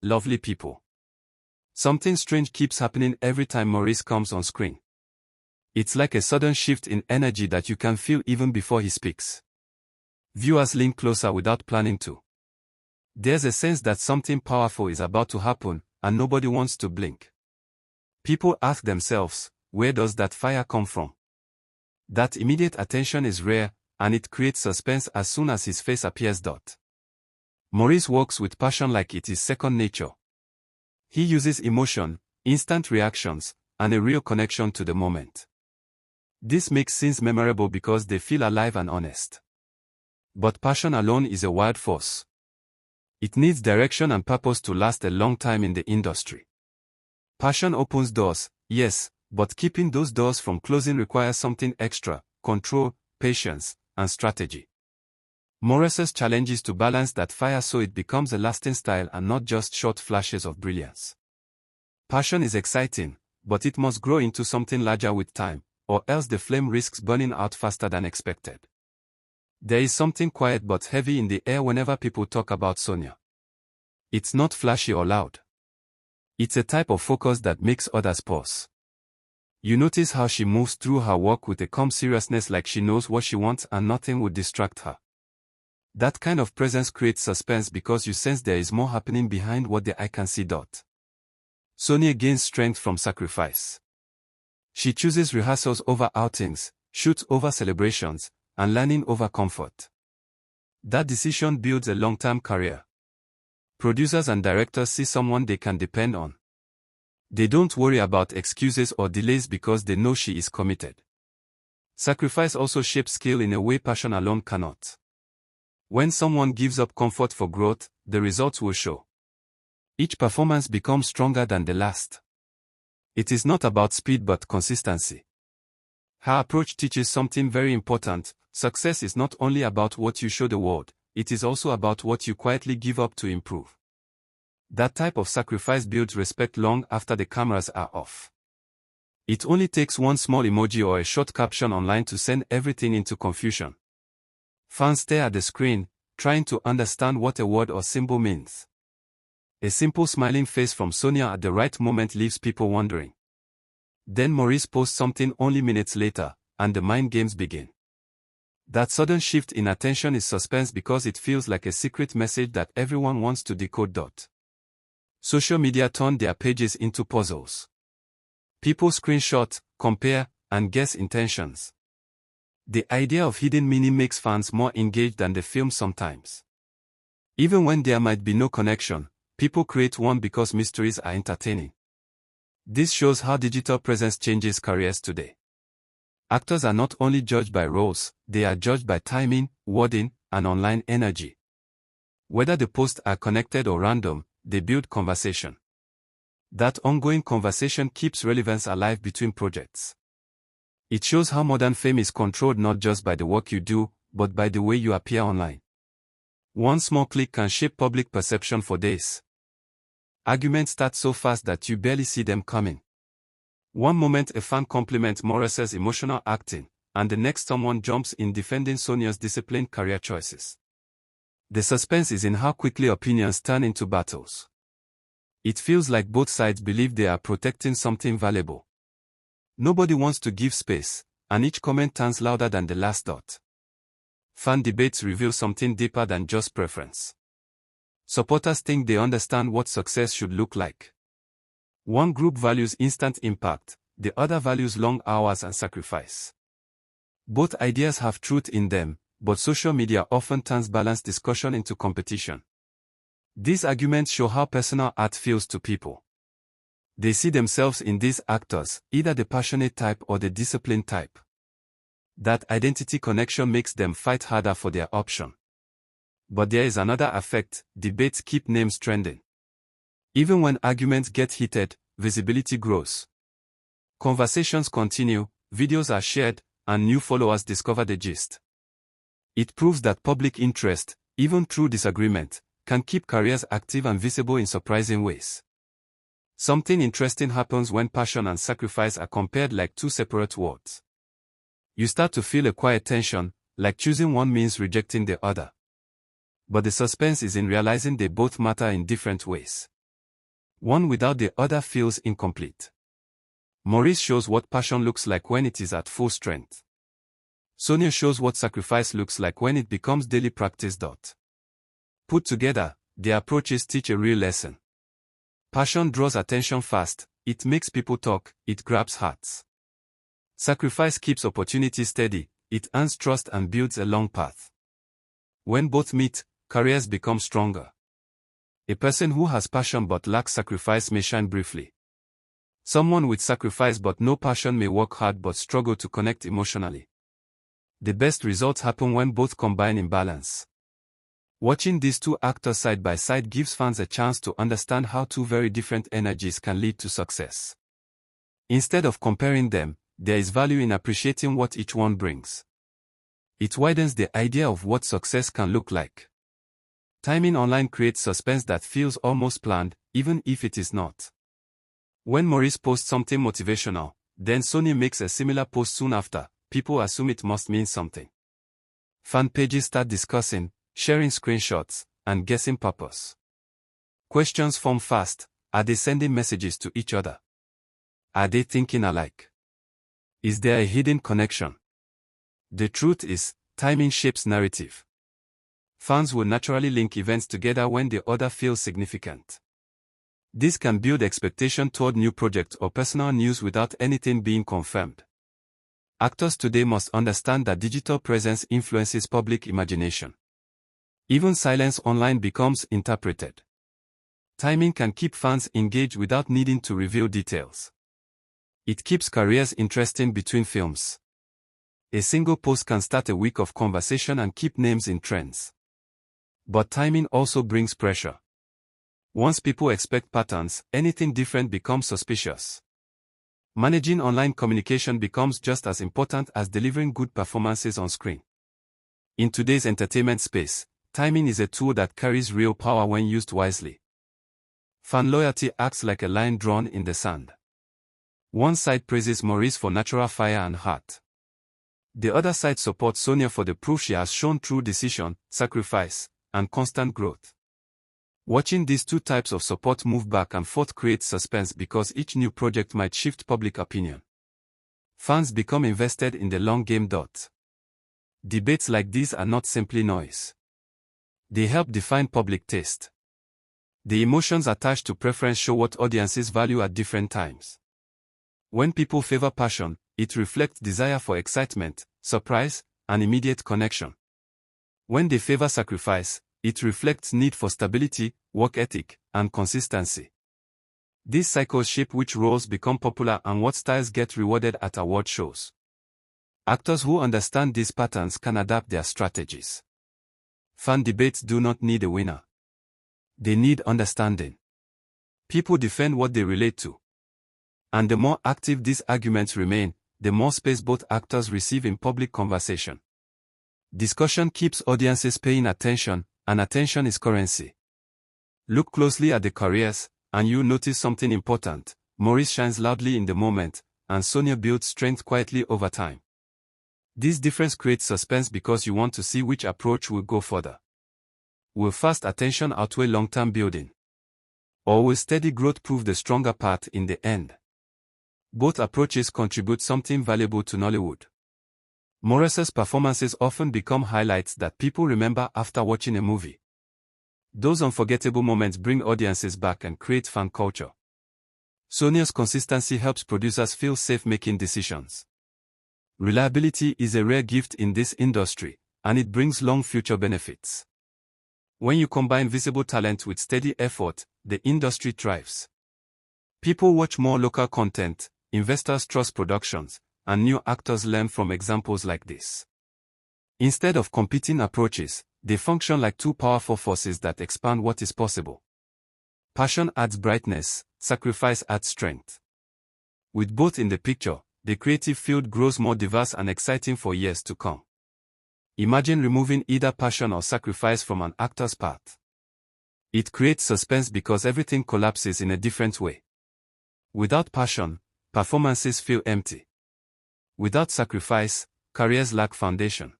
lovely people. Something strange keeps happening every time Maurice comes on screen. It's like a sudden shift in energy that you can feel even before he speaks. Viewers lean closer without planning to. There's a sense that something powerful is about to happen, and nobody wants to blink. People ask themselves, where does that fire come from? That immediate attention is rare, and it creates suspense as soon as his face appears. Maurice works with passion like it is second nature. He uses emotion, instant reactions, and a real connection to the moment. This makes scenes memorable because they feel alive and honest. But passion alone is a wild force. It needs direction and purpose to last a long time in the industry. Passion opens doors, yes, but keeping those doors from closing requires something extra: control, patience, and strategy. Maurice's challenge is to balance that fire so it becomes a lasting style and not just short flashes of brilliance. Passion is exciting, but it must grow into something larger with time, or else the flame risks burning out faster than expected. There is something quiet but heavy in the air whenever people talk about Sonia. It's not flashy or loud. It's a type of focus that makes others pause. You notice how she moves through her work with a calm seriousness, like she knows what she wants and nothing would distract her. That kind of presence creates suspense because you sense there is more happening behind what the eye can see. Sonia gains strength from sacrifice. She chooses rehearsals over outings, shoots over celebrations, and learning over comfort. That decision builds a long-term career. Producers and directors see someone they can depend on. They don't worry about excuses or delays because they know she is committed. Sacrifice also shapes skill in a way passion alone cannot. When someone gives up comfort for growth, the results will show. Each performance becomes stronger than the last. It is not about speed but consistency. Her approach teaches something very important: success is not only about what you show the world, it is also about what you quietly give up to improve. That type of sacrifice builds respect long after the cameras are off. It only takes one small emoji or a short caption online to send everything into confusion. Fans stare at the screen, trying to understand what a word or symbol means. A simple smiling face from Sonia at the right moment leaves people wondering. Then Maurice posts something only minutes later, and the mind games begin. That sudden shift in attention is suspense because it feels like a secret message that everyone wants to decode. Social media turned their pages into puzzles. People screenshot, compare, and guess intentions. The idea of hidden meaning makes fans more engaged than the film sometimes. Even when there might be no connection, people create one because mysteries are entertaining. This shows how digital presence changes careers today. Actors are not only judged by roles, they are judged by timing, wording, and online energy. Whether the posts are connected or random, they build conversation. That ongoing conversation keeps relevance alive between projects. It shows how modern fame is controlled not just by the work you do, but by the way you appear online. One small click can shape public perception for days. Arguments start so fast that you barely see them coming. One moment a fan compliments Maurice's emotional acting, and the next someone jumps in defending Sonia's disciplined career choices. The suspense is in how quickly opinions turn into battles. It feels like both sides believe they are protecting something valuable. Nobody wants to give space, and each comment turns louder than the last. Fan debates reveal something deeper than just preference. Supporters think they understand what success should look like. One group values instant impact, the other values long hours and sacrifice. Both ideas have truth in them, but social media often turns balanced discussion into competition. These arguments show how personal art feels to people. They see themselves in these actors, either the passionate type or the disciplined type. That identity connection makes them fight harder for their option. But there is another effect: debates keep names trending. Even when arguments get heated, visibility grows. Conversations continue, videos are shared, and new followers discover the gist. It proves that public interest, even through disagreement, can keep careers active and visible in surprising ways. Something interesting happens when passion and sacrifice are compared like two separate words. You start to feel a quiet tension, like choosing one means rejecting the other. But the suspense is in realizing they both matter in different ways. One without the other feels incomplete. Maurice shows what passion looks like when it is at full strength. Sonia shows what sacrifice looks like when it becomes daily practice. Put together, their approaches teach a real lesson. Passion draws attention fast, it makes people talk, it grabs hearts. Sacrifice keeps opportunity steady, it earns trust and builds a long path. When both meet, careers become stronger. A person who has passion but lacks sacrifice may shine briefly. Someone with sacrifice but no passion may work hard but struggle to connect emotionally. The best results happen when both combine in balance. Watching these two actors side by side gives fans a chance to understand how two very different energies can lead to success. Instead of comparing them, there is value in appreciating what each one brings. It widens the idea of what success can look like. Timing online creates suspense that feels almost planned, even if it is not. When Maurice posts something motivational, then Sonia makes a similar post soon after, people assume it must mean something. Fan pages start discussing, sharing screenshots, and guessing purpose. Questions form fast. Are they sending messages to each other? Are they thinking alike? Is there a hidden connection? The truth is, timing shapes narrative. Fans will naturally link events together when the other feels significant. This can build expectation toward new projects or personal news without anything being confirmed. Actors today must understand that digital presence influences public imagination. Even silence online becomes interpreted. Timing can keep fans engaged without needing to reveal details. It keeps careers interesting between films. A single post can start a week of conversation and keep names in trends. But timing also brings pressure. Once people expect patterns, anything different becomes suspicious. Managing online communication becomes just as important as delivering good performances on screen. In today's entertainment space, timing is a tool that carries real power when used wisely. Fan loyalty acts like a line drawn in the sand. One side praises Maurice for natural fire and heart. The other side supports Sonia for the proof she has shown through decision, sacrifice, and constant growth. Watching these two types of support move back and forth creates suspense because each new project might shift public opinion. Fans become invested in the long game. Debates like these are not simply noise. They help define public taste. The emotions attached to preference show what audiences value at different times. When people favor passion, it reflects desire for excitement, surprise, and immediate connection. When they favor sacrifice, it reflects need for stability, work ethic, and consistency. These cycles shape which roles become popular and what styles get rewarded at award shows. Actors who understand these patterns can adapt their strategies. Fan debates do not need a winner. They need understanding. People defend what they relate to. And the more active these arguments remain, the more space both actors receive in public conversation. Discussion keeps audiences paying attention, and attention is currency. Look closely at the careers, and you'll notice something important. Maurice shines loudly in the moment, and Sonia builds strength quietly over time. This difference creates suspense because you want to see which approach will go further. Will fast attention outweigh long-term building? Or will steady growth prove the stronger path in the end? Both approaches contribute something valuable to Nollywood. Maurice's performances often become highlights that people remember after watching a movie. Those unforgettable moments bring audiences back and create fan culture. Sonia's consistency helps producers feel safe making decisions. Reliability is a rare gift in this industry, and it brings long future benefits. When you combine visible talent with steady effort, the industry thrives. People watch more local content, investors trust productions, and new actors learn from examples like this. Instead of competing approaches, they function like two powerful forces that expand what is possible. Passion adds brightness, sacrifice adds strength. With both in the picture, the creative field grows more diverse and exciting for years to come. Imagine removing either passion or sacrifice from an actor's path. It creates suspense because everything collapses in a different way. Without passion, performances feel empty. Without sacrifice, careers lack foundation.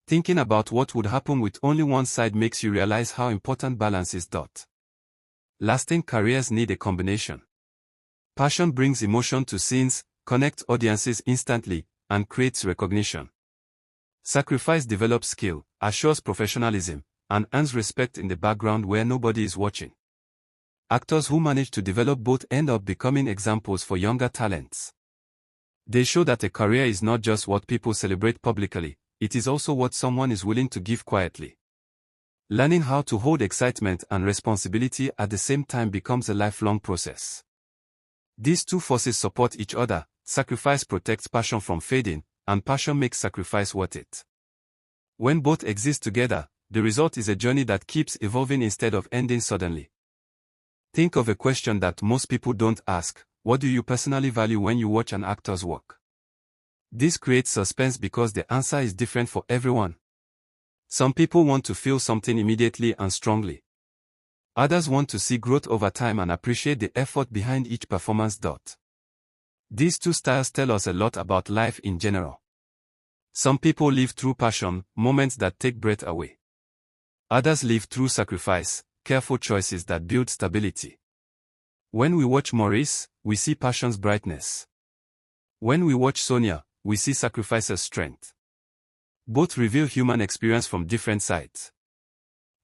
Thinking about what would happen with only one side makes you realize how important balance is. Lasting careers need a combination. Passion brings emotion to scenes, connects audiences instantly, and creates recognition. Sacrifice develops skill, assures professionalism, and earns respect in the background where nobody is watching. Actors who manage to develop both end up becoming examples for younger talents. They show that a career is not just what people celebrate publicly, it is also what someone is willing to give quietly. Learning how to hold excitement and responsibility at the same time becomes a lifelong process. These two forces support each other. Sacrifice protects passion from fading, and passion makes sacrifice worth it. When both exist together, the result is a journey that keeps evolving instead of ending suddenly. Think of a question that most people don't ask: what do you personally value when you watch an actor's work? This creates suspense because the answer is different for everyone. Some people want to feel something immediately and strongly. Others want to see growth over time and appreciate the effort behind each performance. These two styles tell us a lot about life in general. Some people live through passion, moments that take breath away. Others live through sacrifice, careful choices that build stability. When we watch Maurice, we see passion's brightness. When we watch Sonia, we see sacrifice's strength. Both reveal human experience from different sides.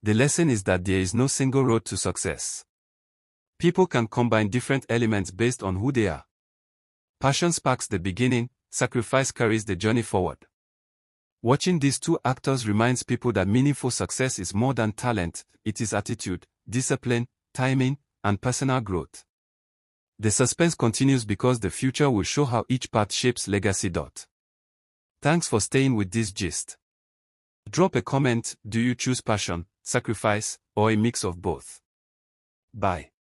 The lesson is that there is no single road to success. People can combine different elements based on who they are. Passion sparks the beginning, sacrifice carries the journey forward. Watching these two actors reminds people that meaningful success is more than talent, it is attitude, discipline, timing, and personal growth. The suspense continues because the future will show how each path shapes legacy. Thanks for staying with this gist. Drop a comment: do you choose passion, sacrifice, or a mix of both? Bye.